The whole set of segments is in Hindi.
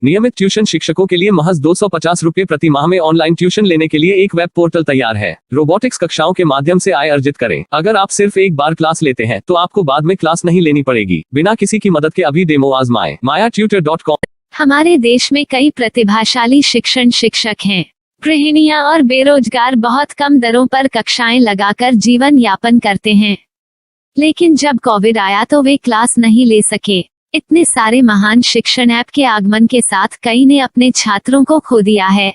नियमित ट्यूशन शिक्षकों के लिए महज 250 रुपए प्रति माह में ऑनलाइन ट्यूशन लेने के लिए एक वेब पोर्टल तैयार है। रोबोटिक्स कक्षाओं के माध्यम से आय अर्जित करें। अगर आप सिर्फ एक बार क्लास लेते हैं तो आपको बाद में क्लास नहीं लेनी पड़ेगी। बिना किसी की मदद के अभी डेमो आजमाएं। mayatutor.com। हमारे देश में कई प्रतिभाशाली शिक्षक हैं। गृहिणियां और बेरोजगार बहुत कम दरों पर कक्षाएं लगाकर जीवन यापन करते हैं, लेकिन जब कोविड आया तो वे क्लास नहीं ले सके। इतने सारे महान शिक्षण ऐप के आगमन के साथ कई ने अपने छात्रों को खो दिया है।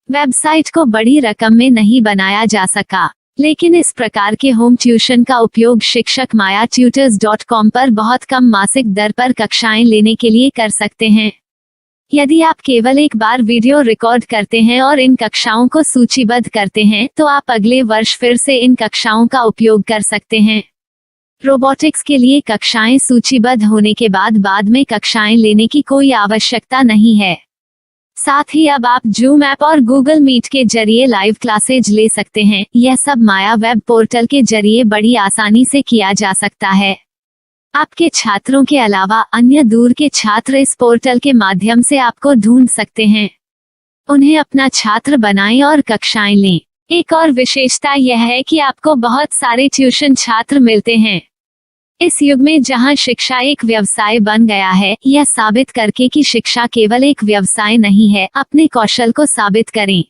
वेबसाइट को बड़ी रकम में नहीं बनाया जा सका, लेकिन इस प्रकार के होम ट्यूशन का उपयोग शिक्षक mayatutors.com पर बहुत कम मासिक दर पर कक्षाएं लेने के लिए कर सकते हैं। यदि आप केवल एक बार वीडियो रिकॉर्ड करते हैं और इन कक्षाओं को सूचीबद्ध करते हैं तो आप अगले वर्ष फिर से इन कक्षाओं का उपयोग कर सकते हैं। रोबोटिक्स के लिए कक्षाएं सूचीबद्ध होने के बाद में कक्षाएं लेने की कोई आवश्यकता नहीं है। साथ ही अब आप जूम ऐप और गूगल मीट के जरिए लाइव क्लासेज ले सकते हैं। यह सब माया वेब पोर्टल के जरिए बड़ी आसानी से किया जा सकता है। आपके छात्रों के अलावा अन्य दूर के छात्र इस पोर्टल के माध्यम से आपको ढूंढ सकते हैं। उन्हें अपना छात्र बनाएं और कक्षाएं लें। एक और विशेषता यह है कि आपको बहुत सारे ट्यूशन छात्र मिलते हैं। इस युग में जहां शिक्षा एक व्यवसाय बन गया है, यह साबित करके कि शिक्षा केवल एक व्यवसाय नहीं है, अपने कौशल को साबित करें,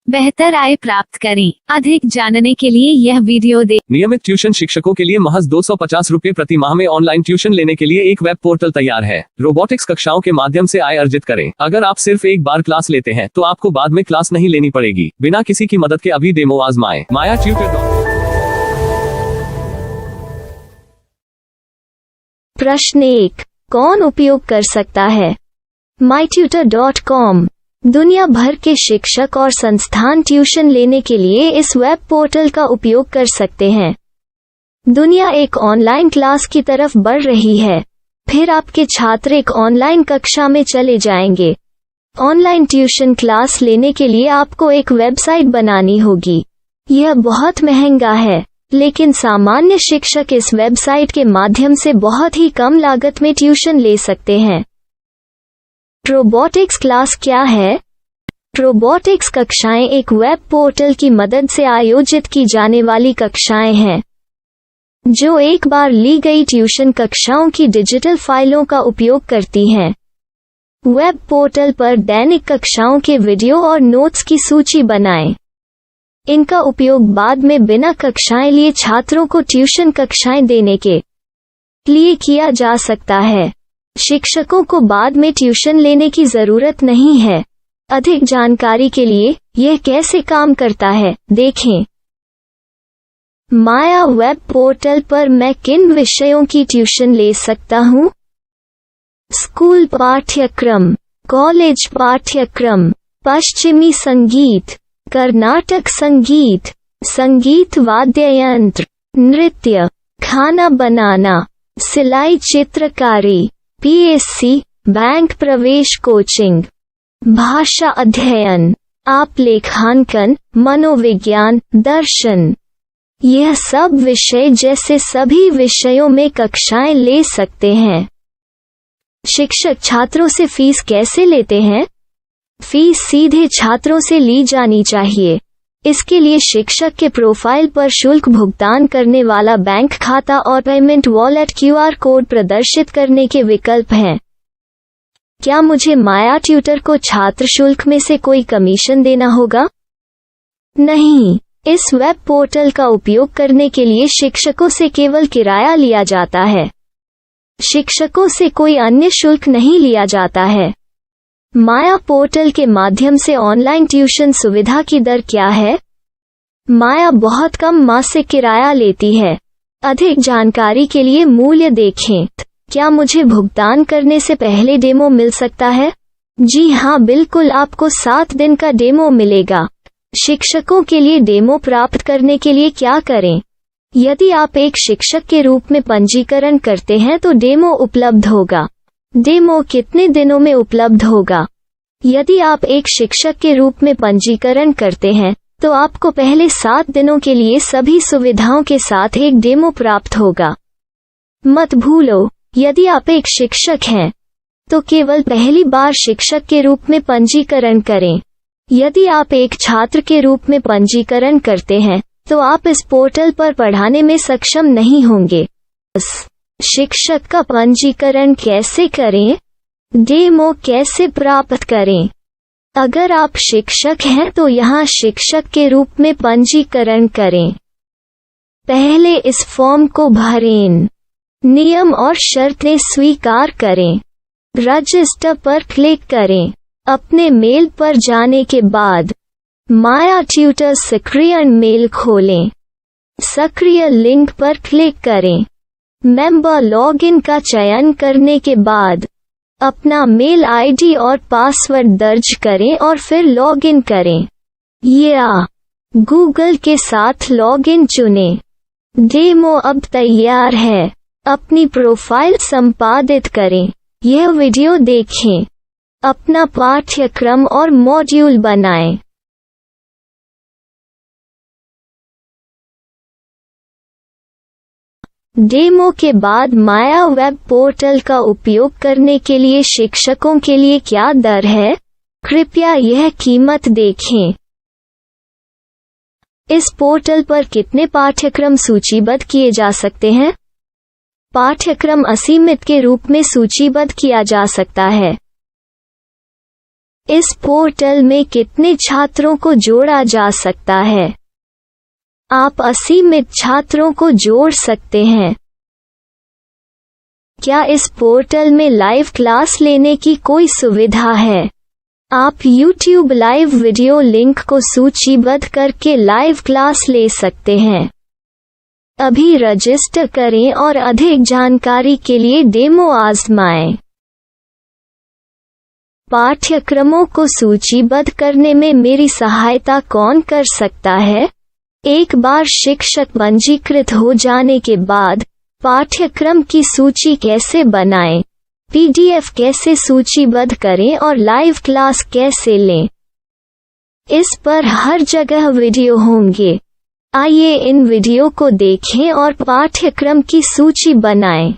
बेहतर आय प्राप्त करें। अधिक जानने के लिए यह वीडियो देखें। नियमित ट्यूशन शिक्षकों के लिए महज 250 रुपए प्रति माह में ऑनलाइन ट्यूशन लेने के लिए एक वेब पोर्टल तैयार है। रोबोटिक्स कक्षाओं के माध्यम से आय अर्जित करें। अगर आप सिर्फ एक बार क्लास लेते हैं तो आपको बाद में क्लास नहीं लेनी पड़ेगी। बिना किसी की मदद के अभी डेमो आजमाएं। mayatutor.com। प्रश्न 1, कौन उपयोग कर सकता है? mytutor.com दुनिया भर के शिक्षक और संस्थान ट्यूशन लेने के लिए इस वेब पोर्टल का उपयोग कर सकते हैं। दुनिया एक ऑनलाइन क्लास की तरफ बढ़ रही है, फिर आपके छात्र एक ऑनलाइन कक्षा में चले जाएंगे। ऑनलाइन ट्यूशन क्लास लेने के लिए आपको एक वेबसाइट बनानी होगी। यह बहुत महंगा है, लेकिन सामान्य शिक्षक इस वेबसाइट के माध्यम से बहुत ही कम लागत में ट्यूशन ले सकते हैं। रोबोटिक्स क्लास क्या है? रोबोटिक्स कक्षाएं एक वेब पोर्टल की मदद से आयोजित की जाने वाली कक्षाएं हैं, जो एक बार ली गई ट्यूशन कक्षाओं की डिजिटल फाइलों का उपयोग करती हैं। वेब पोर्टल पर दैनिक कक्षाओं के वीडियो और नोट्स की सूची बनाएं। इनका उपयोग बाद में बिना कक्षाएं लिए छात्रों को ट्यूशन कक्षाएं देने के लिए किया जा सकता है। शिक्षकों को बाद में ट्यूशन लेने की जरूरत नहीं है। अधिक जानकारी के लिए यह कैसे काम करता है देखें। माया वेब पोर्टल पर मैं किन विषयों की ट्यूशन ले सकता हूँ? स्कूल पाठ्यक्रम, कॉलेज पाठ्यक्रम, पश्चिमी संगीत, कर्नाटक संगीत, संगीत वाद्य यंत्र, नृत्य, खाना बनाना, सिलाई चित्रकारी, पीएससी, बैंक प्रवेश कोचिंग, भाषा अध्ययन, आप लेखांकन, मनोविज्ञान, दर्शन। यह सब विषय जैसे सभी विषयों में कक्षाएं ले सकते हैं। शिक्षक छात्रों से फीस कैसे लेते हैं? फीस सीधे छात्रों से ली जानी चाहिए। इसके लिए शिक्षक के प्रोफाइल पर शुल्क भुगतान करने वाला बैंक खाता और पेमेंट वॉलेट क्यूआर कोड प्रदर्शित करने के विकल्प हैं। क्या मुझे माया ट्यूटर को छात्र शुल्क में से कोई कमीशन देना होगा? नहीं, इस वेब पोर्टल का उपयोग करने के लिए शिक्षकों से केवल किराया लिया जाता है। शिक्षकों से कोई अन्य शुल्क नहीं लिया जाता है। माया पोर्टल के माध्यम से ऑनलाइन ट्यूशन सुविधा की दर क्या है? माया बहुत कम मासिक किराया लेती है। अधिक जानकारी के लिए मूल्य देखें। क्या मुझे भुगतान करने से पहले डेमो मिल सकता है? जी हाँ, बिल्कुल, आपको 7 दिन का डेमो मिलेगा। शिक्षकों के लिए डेमो प्राप्त करने के लिए क्या करें? यदि आप एक शिक्षक के रूप में पंजीकरण करते हैं तो डेमो उपलब्ध होगा। डेमो कितने दिनों में उपलब्ध होगा? यदि आप एक शिक्षक के रूप में पंजीकरण करते हैं तो आपको पहले 7 दिनों के लिए सभी सुविधाओं के साथ एक डेमो प्राप्त होगा। मत भूलो, यदि आप एक शिक्षक हैं तो केवल पहली बार शिक्षक के रूप में पंजीकरण करें। यदि आप एक छात्र के रूप में पंजीकरण करते हैं तो आप इस पोर्टल पर पढ़ाने में सक्षम नहीं होंगे। शिक्षक का पंजीकरण कैसे करें? डेमो कैसे प्राप्त करें? अगर आप शिक्षक हैं तो यहाँ शिक्षक के रूप में पंजीकरण करें। पहले इस फॉर्म को भरें। नियम और शर्तें स्वीकार करें। रजिस्टर पर क्लिक करें। अपने मेल पर जाने के बाद माया ट्यूटर सक्रिय मेल खोलें। सक्रिय लिंक पर क्लिक करें। मेंबर लॉगिन का चयन करने के बाद अपना मेल आईडी और पासवर्ड दर्ज करें और फिर लॉगिन करें या गूगल के साथ लॉगिन चुनें। डेमो अब तैयार है। अपनी प्रोफाइल संपादित करें। यह वीडियो देखें। अपना पाठ्यक्रम और मॉड्यूल बनाएं। डेमो के बाद माया वेब पोर्टल का उपयोग करने के लिए शिक्षकों के लिए क्या दर है? कृपया यह कीमत देखें। इस पोर्टल पर कितने पाठ्यक्रम सूचीबद्ध किए जा सकते हैं? पाठ्यक्रम असीमित के रूप में सूचीबद्ध किया जा सकता है। इस पोर्टल में कितने छात्रों को जोड़ा जा सकता है? आप असीमित छात्रों को जोड़ सकते हैं। क्या इस पोर्टल में लाइव क्लास लेने की कोई सुविधा है? आप YouTube लाइव वीडियो लिंक को सूचीबद्ध करके लाइव क्लास ले सकते हैं। अभी रजिस्टर करें और अधिक जानकारी के लिए डेमो आजमाएं। पाठ्यक्रमों को सूचीबद्ध करने में मेरी सहायता कौन कर सकता है? एक बार शिक्षक पंजीकृत हो जाने के बाद पाठ्यक्रम की सूची कैसे बनाएं, PDF कैसे सूचीबद्ध करें और लाइव क्लास कैसे लें, इस पर हर जगह वीडियो होंगे। आइए इन वीडियो को देखें और पाठ्यक्रम की सूची बनाएं।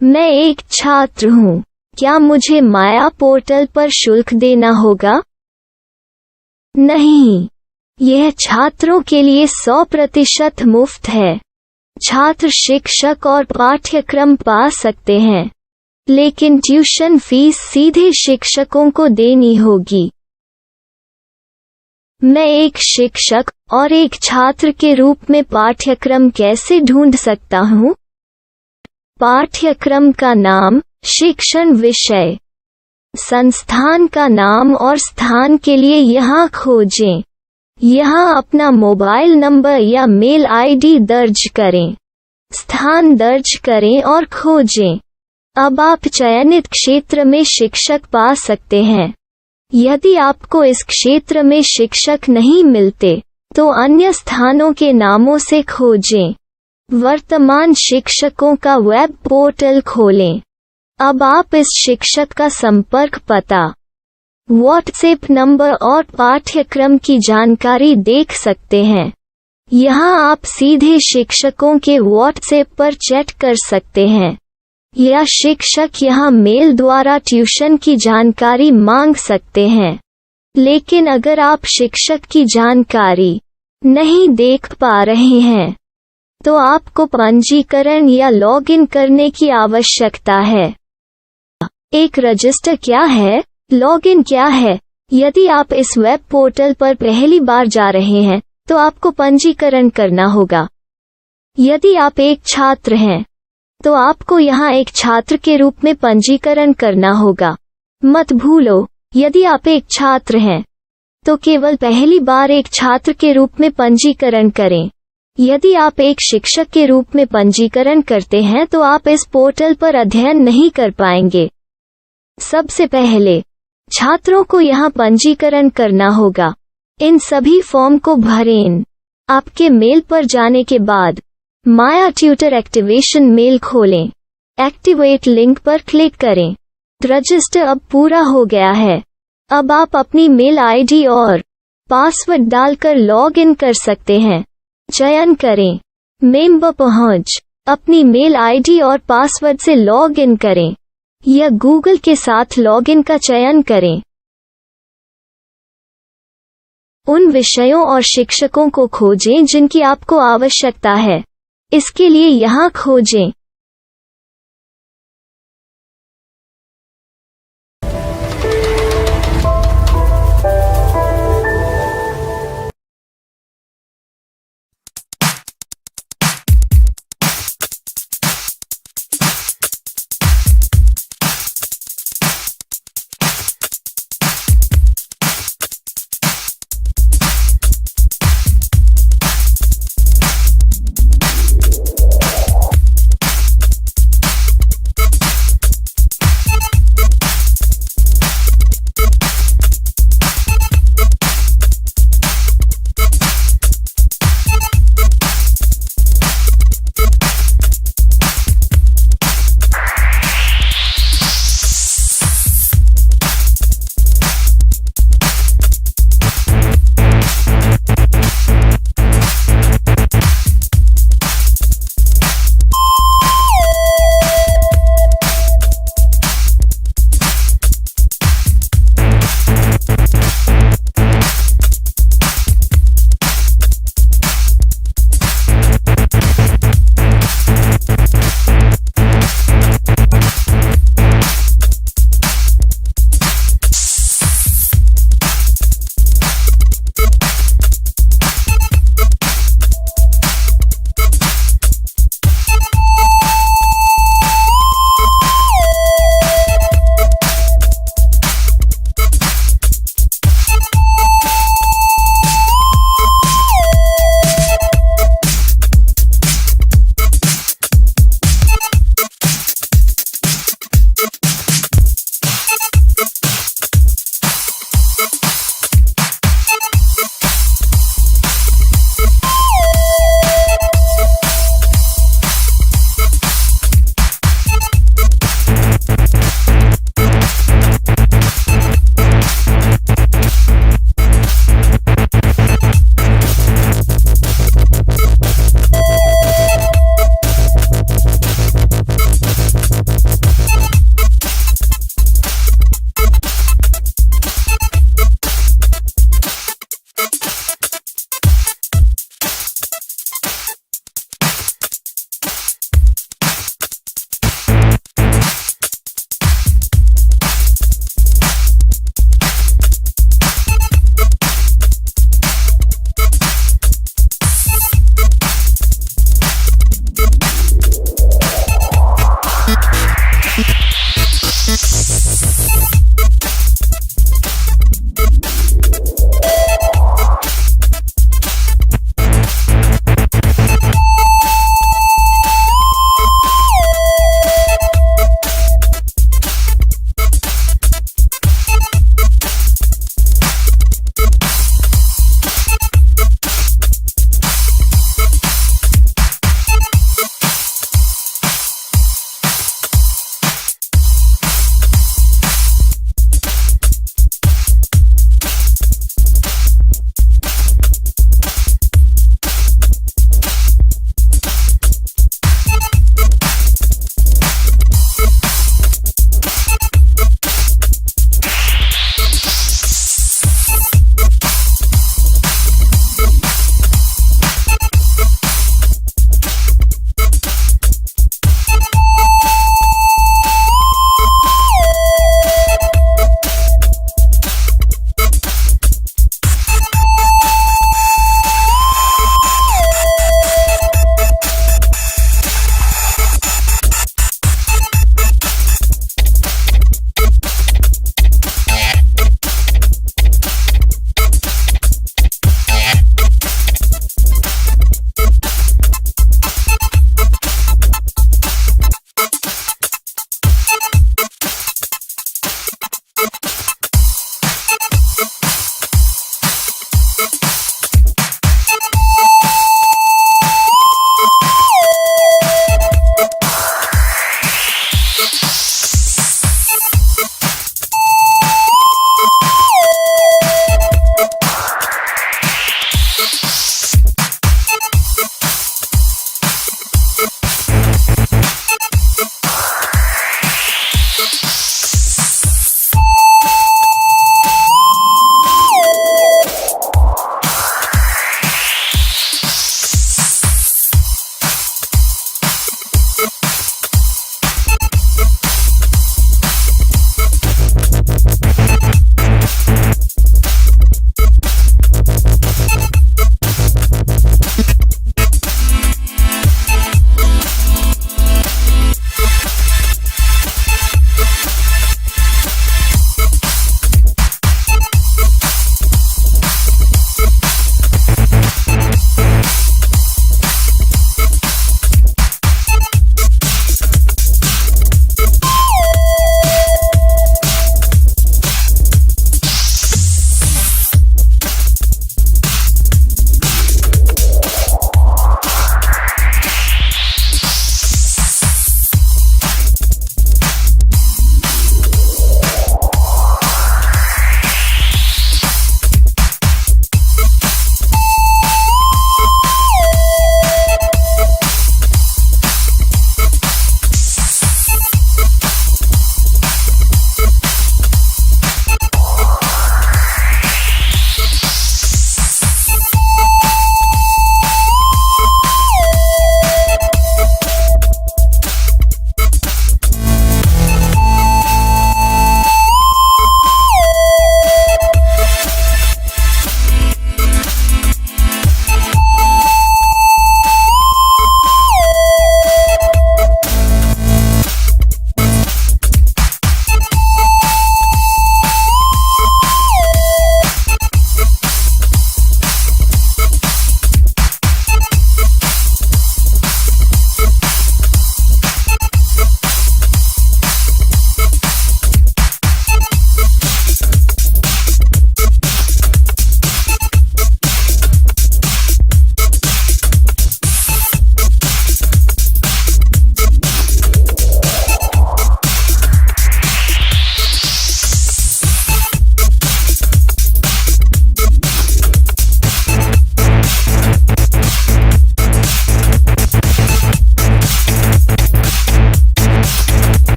मैं एक छात्र हूँ। क्या मुझे माया पोर्टल पर शुल्क देना होगा? नहीं, यह छात्रों के लिए 100% मुफ्त है। छात्र शिक्षक और पाठ्यक्रम पा सकते हैं, लेकिन ट्यूशन फीस सीधे शिक्षकों को देनी होगी। मैं एक शिक्षक और एक छात्र के रूप में पाठ्यक्रम कैसे ढूंढ सकता हूँ? पाठ्यक्रम का नाम, शिक्षण विषय, संस्थान का नाम और स्थान के लिए यहाँ खोजें। यहाँ अपना मोबाइल नंबर या मेल आईडी दर्ज करें। स्थान दर्ज करें और खोजें। अब आप चयनित क्षेत्र में शिक्षक पा सकते हैं। यदि आपको इस क्षेत्र में शिक्षक नहीं मिलते, तो अन्य स्थानों के नामों से खोजें। वर्तमान शिक्षकों का वेब पोर्टल खोलें। अब आप इस शिक्षक का संपर्क पता, व्हाट्सएप नंबर और पाठ्यक्रम की जानकारी देख सकते हैं। यहाँ आप सीधे शिक्षकों के व्हाट्सएप पर चैट कर सकते हैं या शिक्षक यहाँ मेल द्वारा ट्यूशन की जानकारी मांग सकते हैं। लेकिन अगर आप शिक्षक की जानकारी नहीं देख पा रहे हैं, तो आपको पंजीकरण या लॉगिन करने की आवश्यकता है। एक रजिस्टर क्या है? लॉगिन क्या है? यदि आप इस वेब पोर्टल पर पहली बार जा रहे हैं, तो आपको पंजीकरण करना होगा। यदि आप एक छात्र हैं, तो आपको यहाँ एक छात्र के रूप में पंजीकरण करना होगा। मत भूलो, यदि आप एक छात्र हैं, तो केवल पहली बार एक छात्र के रूप में पंजीकरण करें। यदि आप एक शिक्षक के रूप में पंजीकरण करते हैं तो आप इस पोर्टल पर अध्ययन नहीं कर पाएंगे। सबसे पहले छात्रों को यहाँ पंजीकरण करना होगा। इन सभी फॉर्म को भरें। आपके मेल पर जाने के बाद माया ट्यूटर एक्टिवेशन मेल खोलें। एक्टिवेट लिंक पर क्लिक करें। रजिस्टर अब पूरा हो गया है। अब आप अपनी मेल आईडी और पासवर्ड डालकर लॉग इन कर सकते हैं। चयन करें। मेंबर पहुंच। अपनी मेल आईडी और पासवर्ड से लॉग इन करें या गूगल के साथ लॉगिन का चयन करें। उन विषयों और शिक्षकों को खोजें जिनकी आपको आवश्यकता है। इसके लिए यहाँ खोजें।